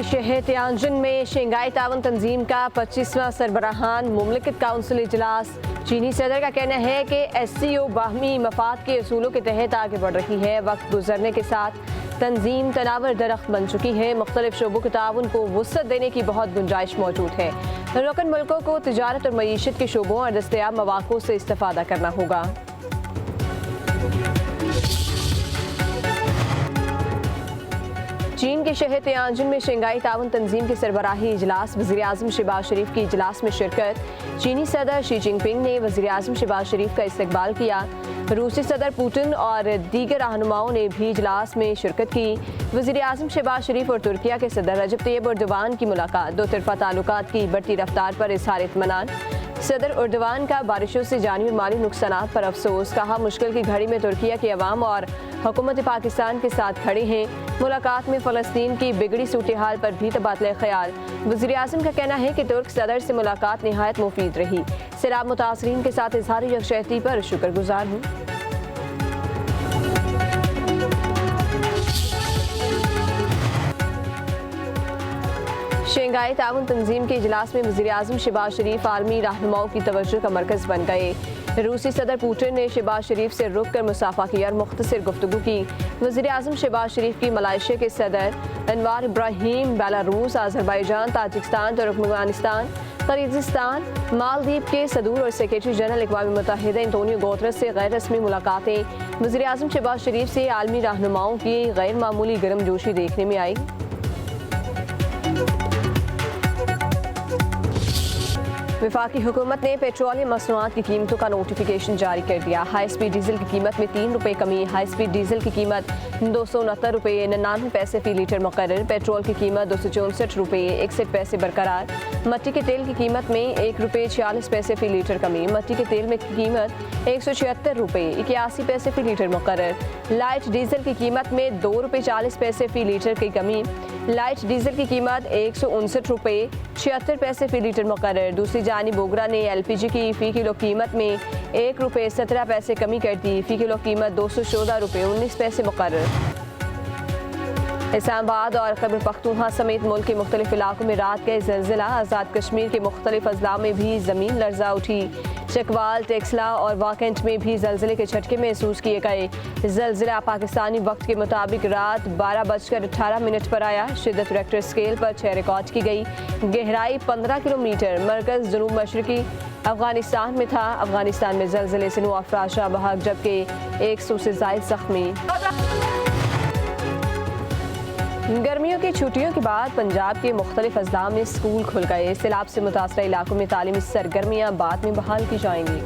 शहर तियानजिन में शंघाई ताउन तंजीम का 25वां सरबराहान मुमलिकत काउंसिल इजलास। चीनी सदर का कहना है कि SCO बाहमी मफाद के असूलों के तहत आगे बढ़ रही है। वक्त गुजरने के साथ तंजीम तनावर दरख्त बन चुकी है। मुख्तलिफ शोबों के ताउन को वुसअत देने की बहुत गुंजाइश मौजूद है। रुकन मुल्कों को तिजारत और मईशत के शोबों और दस्तयाब मौक़ों से इस्तेफादा करना होगा। चीन के शहर तियानजिन में शंघाई ताउन तंजीम के सरबराही इजलास। वज़ीर-ए-आज़म शहबाज शरीफ की इजलास में शिरकत। चीनी सदर शी जिनपिंग ने वज़ीर-ए-आज़म शहबाज शरीफ का इस्तकबाल किया। रूसी सदर पुतिन और दीगर रहनुमाओं ने भी इजलास में शिरकत की। वज़ीर-ए-आज़म शहबाज शरीफ और तुर्किया के सदर रजब तैयब एर्दोगान की मुलाकात। दो तरफ़ा ताल्लुकात की बढ़ती रफ्तार पर इज़हार इत्मीनान। सदर एर्दोगान का बारिशों से जानी और माली नुकसानात पर अफसोस। कहा मुश्किल की घड़ी में तुर्किया के अवाम और हुकूमत पाकिस्तान के साथ खड़े हैं। मुलाकात में फ़लस्तीन की बिगड़ी सूरत हाल पर भी तबादला ख्याल। वज़ीर-ए-आज़म का कहना है कि तुर्क सदर से मुलाकात निहायत मुफीद रही। सैलाब मुतासरीन के साथ इज़हार यकजहती पर शुक्रगुजार हूँ। शंघाई ताउन तंजीम के इजलास में वज़ीर-ए-आज़म शहबाज शरीफ आलमी रहनुमाओं की तवज्जो का मरकज़ बन गए। रूसी सदर पुतिन ने शहबाज शरीफ से रुक कर मुसाफा किया और मुख्तसर गुफ्तगू की। वज़ीर-ए-आज़म शहबाज शरीफ की मलेशिया के सदर Anwar Ibrahim, Belarus, Azerbaijan, Tajikistan, Turkmenistan, Kyrgyzstan, Maldives के सदूर और सेक्रेटरी जनरल अक़वाम मुत्तहिदा एंटोनियो गुतेरेस से गैर रस्मी मुलाकातें। वज़ीर-ए-आज़म शहबाज शरीफ से आलमी रहनुमाओं की गैर मामूली गर्मजोशी देखने में आई। वफाकी हुकूमत ने पेट्रोलियम मसनूआत की कीमतों का नोटिफिकेशन जारी कर दिया। हाई स्पीड डीजल की कीमत में 3 रुपये कमी। हाई स्पीड डीजल की कीमत 269 रुपये 99 पैसे फी लीटर मुकर्रर। पेट्रोल की कीमत 264 रुपये 61 पैसे बरकरार। मट्टी के तेल की कीमत में 1 रुपये 46 पैसे फी लीटर कमी। मट्टी के तेल में कीमत 176 रुपये 81 पैसे फी लीटर मुकर्रर। लाइट डीजल की कीमत में 2 रुपये 40 पैसे फी लीटर की कमी। लाइट डीजल की कीमत 159 रुपये 76 पैसे फी लीटर मुकर्रर। दूसरी जानिब बोगरा ने LPG की फ़ी किलो कीमत में 1 रुपये 17 पैसे कमी कर दी। फ़ी किलो कीमत 214 रुपये 19 पैसे मुकर्रर। इस्लामाबाद और खैबर पख्तूनख्वा समेत मुल्क के मुख्तलिफ इलाकों में रात गए ज़लज़ला। आज़ाद कश्मीर के मुख्तलिफ अजला में भी ज़मीन लर्जा उठी। चकवाल, टेक्सला और वाकेंट में भी ज़लज़ले के झटके महसूस किए गए। ज़लज़ला पाकिस्तानी वक्त के मुताबिक रात 12:18 पर आया। शिद्दत रेक्टर स्केल पर 6 रिकॉर्ड की गई। गहराई 15 किलोमीटर। मरकज़ जनूब मशरकी अफगानिस्तान में था। अफगानिस्तान में ज़लज़ले से 9 अफराद शह बहक जबकि 100 से ज़ायद ज़ख्मी। गर्मियों की छुट्टियों के बाद पंजाब के मुख्तलिफ अजला में स्कूल खुल गए। सैलाब से मुतासरा इलाकों में तालीमी सरगर्मियाँ बाद में बहाल की जाएंगी।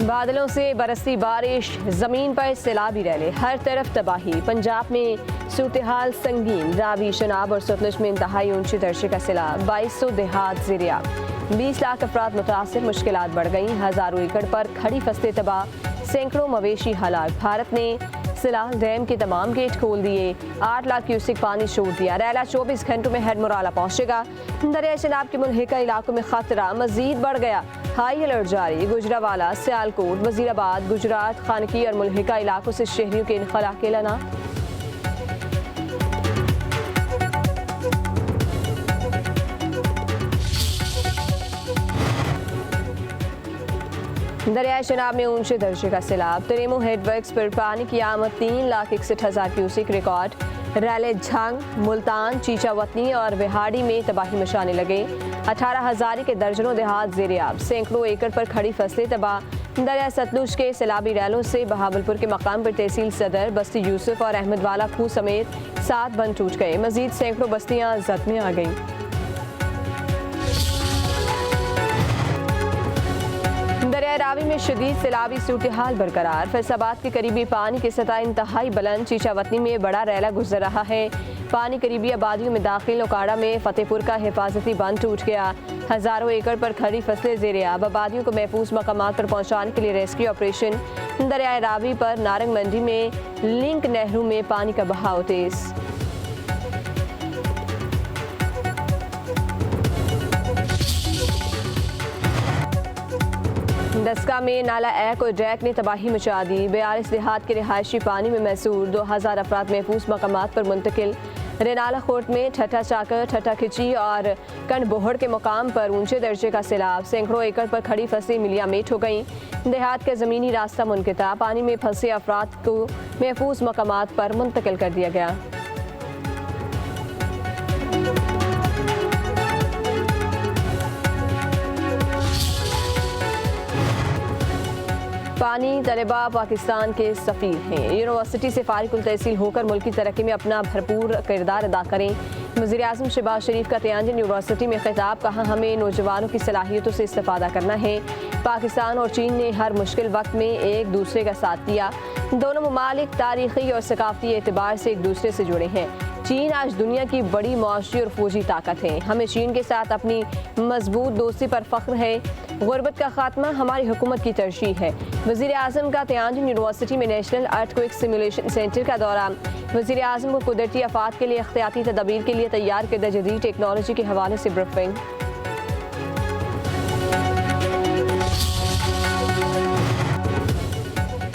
बादलों से बरसती बारिश, जमीन पर सैलाबी रैले, हर तरफ तबाही। पंजाब में सूरत हाल संगीन। रावी, शनाब और सतलुज में इंतहाई ऊंचे दर्जे का सैलाब। 2200 देहात ज़ेरिया। 20 लाख अफराद मुतासिर। मुश्किलात बढ़ गई। हज़ारों एकड़ पर खड़ी फसलें तबाह। सैकड़ों मवेशी हलाक। भारत ने सिलाल डैम के तमाम गेट खोल दिए। 8 लाख क्यूसेक पानी छोड़ दिया। रैला 24 घंटों में हेडमुराला पहुंचेगा। दरिया शनाब के मुल्हिका इलाकों में खतरा मजीद बढ़ गया। हाई अलर्ट जारी। गुजरावाला, सियालकोट, वजीराबाद, गुजरात, खानकी और मुल्हिका इलाकों से शहरियों के इनखला के ऐलान। दरिया शनाब में ऊंचे दर्जे का सैलाब। तरेमो हेडवर्क्स पर पानी की आमद 3,61,000 cusec record. Raleigh, Jhang, Multan, Chichawatni और विहाड़ी में तबाही मचाने लगे। 18,000 के दर्जनों देहात ज़ेरियाब। सैकड़ों एकड़ पर खड़ी फसलें तबाह। दरिया सतलुज के सैलाबी रैलों से बहावलपुर के मकाम पर तहसील सदर, बस्ती यूसुफ और अहमदवाला खूह समेत 7 बंद टूट गए। मजीद सैकड़ों बस्तियाँ जद में आ गईं। दरिया रावी में शदीद सैलाबी सूरत हाल बरकरार। फैसलाबाद के करीबी पानी की सतह इंतहाई बुलंद। चीचावतनी में बड़ा रैला गुजर रहा है। पानी करीबी आबादियों में दाखिल। ओकाड़ा में फतेहपुर का हिफाजती बंद टूट गया। हज़ारों एकड़ पर खड़ी फसलें ज़ेर-ए-आब। आबादियों को महफूज मकामात पर पहुँचाने के लिए रेस्क्यू ऑपरेशन। दरिया रावी पर नारंग मंडी में लिंक नहरों में पानी का बहाव तेज। दस्का में नाला एक और डैक ने तबाही मचा दी। 42 देहात के रिहायशी पानी में महसूर, 2000 अफराद महफूज मकामात पर मुंतकिल। रेनाला खोर्ट में ठट्ठा चाकर, ठट्ठा खिची और कंड बोहड़ के मुकाम पर ऊंचे दर्जे का सैलाब, सैकड़ों एकड़ पर खड़ी फसलें मिलिया मेट हो गईं। देहात का ज़मीनी रास्ता मुनक़ता, पानी में फंसे अफराद को महफूज मकामात पर मुंतकिल कर दिया गया। पानी तलबा पाकिस्तान के सफ़ीर हैं। यूनिवर्सिटी से फारिग तहसील होकर मुल्क की तरक्की में अपना भरपूर किरदार अदा करें। वज़ीर आज़म शहबाज शरीफ का तियानजिन यूनिवर्सिटी में खिताब, कहा हमें नौजवानों की सलाहियतों से इस्तेफादा करना है। पाकिस्तान और चीन ने हर मुश्किल वक्त में एक दूसरे का साथ दिया। दोनों ममालिक तारीखी और सकाफती एतबार से एक दूसरे से जुड़े हैं। चीन आज दुनिया की बड़ी मुआशी और फौजी ताकत है। हमें चीन के साथ अपनी मजबूत दोस्ती पर फख्र है। गुर्बत का खात्मा हमारी हुकूमत की तरजीह है। वज़ीर आज़म का तियानजिन यूनिवर्सिटी में नेशनल अर्थक्वेक सिमुलेशन सेंटर का दौरा। वज़ीर आज़म को कुदरती आफात के लिए एहतियाती तदाबीर के लिए तैयार करदा जदीद टेक्नोलॉजी के हवाले से ब्रीफिंग।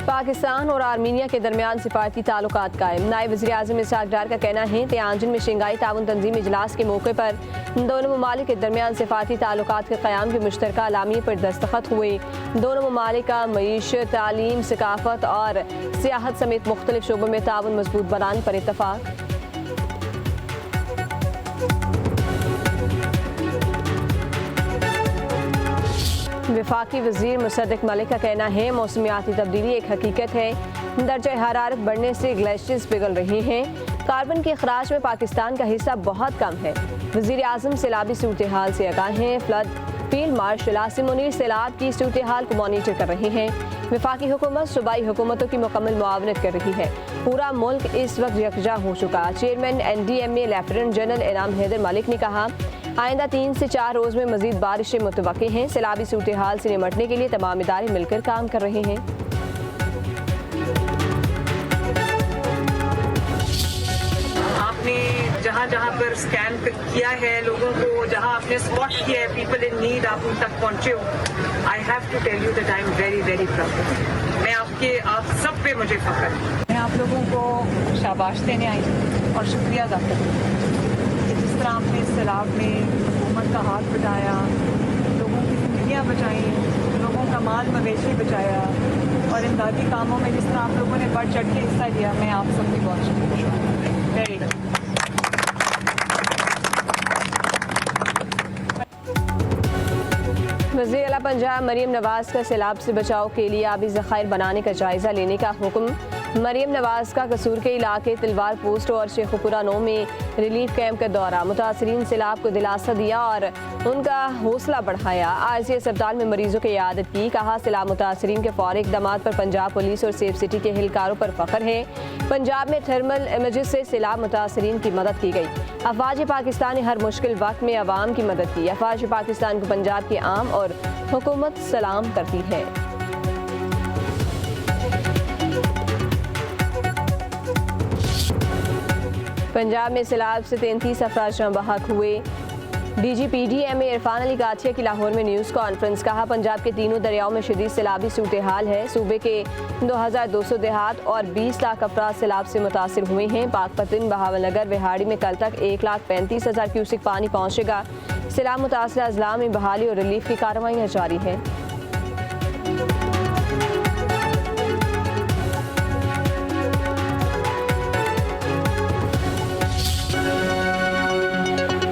पाकिस्तान और आर्मीनिया के दरमियान सिफारती ताल्लुकात कायम। नायब वज़ीर आज़म इसहाक डार का कहना है तियानजिन में शंघाई ताउन तंजीम इजलास के मौके पर दोनों ममालिक के दरमियान सिफारती ताल्लुकात के क़याम के मुश्तरका अलामी पर दस्तखत हुए। दोनों ममालिक का मईशत, तालीम, सकाफत और सियाहत समेत मुख्तलिफ शोबों में ताउन मजबूत बनाने पर इत्तफाक। वफाकी वज़ीर मुसद्दिक मलिक का कहना है मौसमियाती तब्दीली एक हकीकत है। दर्जा हरारत बढ़ने से ग्लेशियर्स पिघल रहे हैं। कार्बन के अखराज में पाकिस्तान का हिस्सा बहुत कम है। वज़ीर आज़म सैलाबी सूरत हाल से आगाह हैं। Flood field marshal Asim Munir सैलाब की सूरत हाल को मॉनिटर कर रहे हैं। वफाकी हुकूमत सूबाई हुकूमतों की मुकम्मल मुआवनत कर रही है। पूरा मुल्क इस वक्त यकजा हो चुका। चेयरमैन NDMA लेफ्टिनेंट जनरल इनाम हैदर मलिक ने कहा आइंदा 3 से 4 रोज़ में मज़ीद बारिशें मुतवक्की हैं। सैलाबी सूरत हाल से निमटने के लिए तमाम इदारे मिलकर काम कर रहे हैं। आपने जहाँ जहाँ पर स्कैन किया है लोगों को, जहाँ आपने स्पॉट किया है पीपल इन नीड, आप उन तक पहुँचे हो। I have to tell you that I am very very proud. मैं आप सब पे मुझे फख्र है। मैं आप लोगों को शाबाश देने आई हूँ और शुक्रिया अदा करती हूँ। जिस तरह आपने इस सैलाब में हुकूमत का हाथ बटाया, लोगों की ज़िंदगियाँ बचाई, लोगों का माल मवेशी बचाया और इमदादी कामों में जिस तरह आप लोगों ने बढ़ चढ़ के हिस्सा लिया, मैं आप सबकी बहुत शुक्रिया। Very good. वज़ीर आला पंजाब मरीम नवाज़ का सैलाब से बचाव के लिए आबी ज़खायर बनाने का जायज़ा लेने का हुक्म। मरीम नवाज़ का कसूर के इलाके तिलवार पोस्ट और शेखुपुरा 9 में रिलीफ कैंप का दौरा। मुतासरीन सैलाब को दिलासा दिया और उनका हौसला बढ़ाया। आरसी अस्पताल में मरीजों की इयादत की। कहा सैलाब मुतासरीन के फौरी इक़दामात पर पंजाब पुलिस और सेफ सिटी के एहलकारों पर फख्र है। पंजाब में थर्मल इमेजेस से सैलाब मुतासरीन की मदद की गई। अफवाज पाकिस्तान ने हर मुश्किल वक्त में अवाम की मदद की। अफवाज पाकिस्तान को पंजाब की आम और हुकूमत सलाम करती है। पंजाब में सैलाब से 33 अफराद जान बहक हुए। DGPDMA इरफान अली गाथिया की लाहौर में न्यूज़ कॉन्फ्रेंस। कहा पंजाब के तीनों दरियाओं में शदीद सैलाबी सूरत हाल है। सूबे के 2200 देहात और 20 लाख अफराद सैलाब से मुतासिर हुए हैं। पाकपतन, बहावलनगर, विहाड़ी में कल तक 1,35,000 क्यूसिक पानी पहुँचेगा। सैलाब मुतासिर अजला में बहाली और रिलीफ की कार्रवाइयाँ जारी हैं।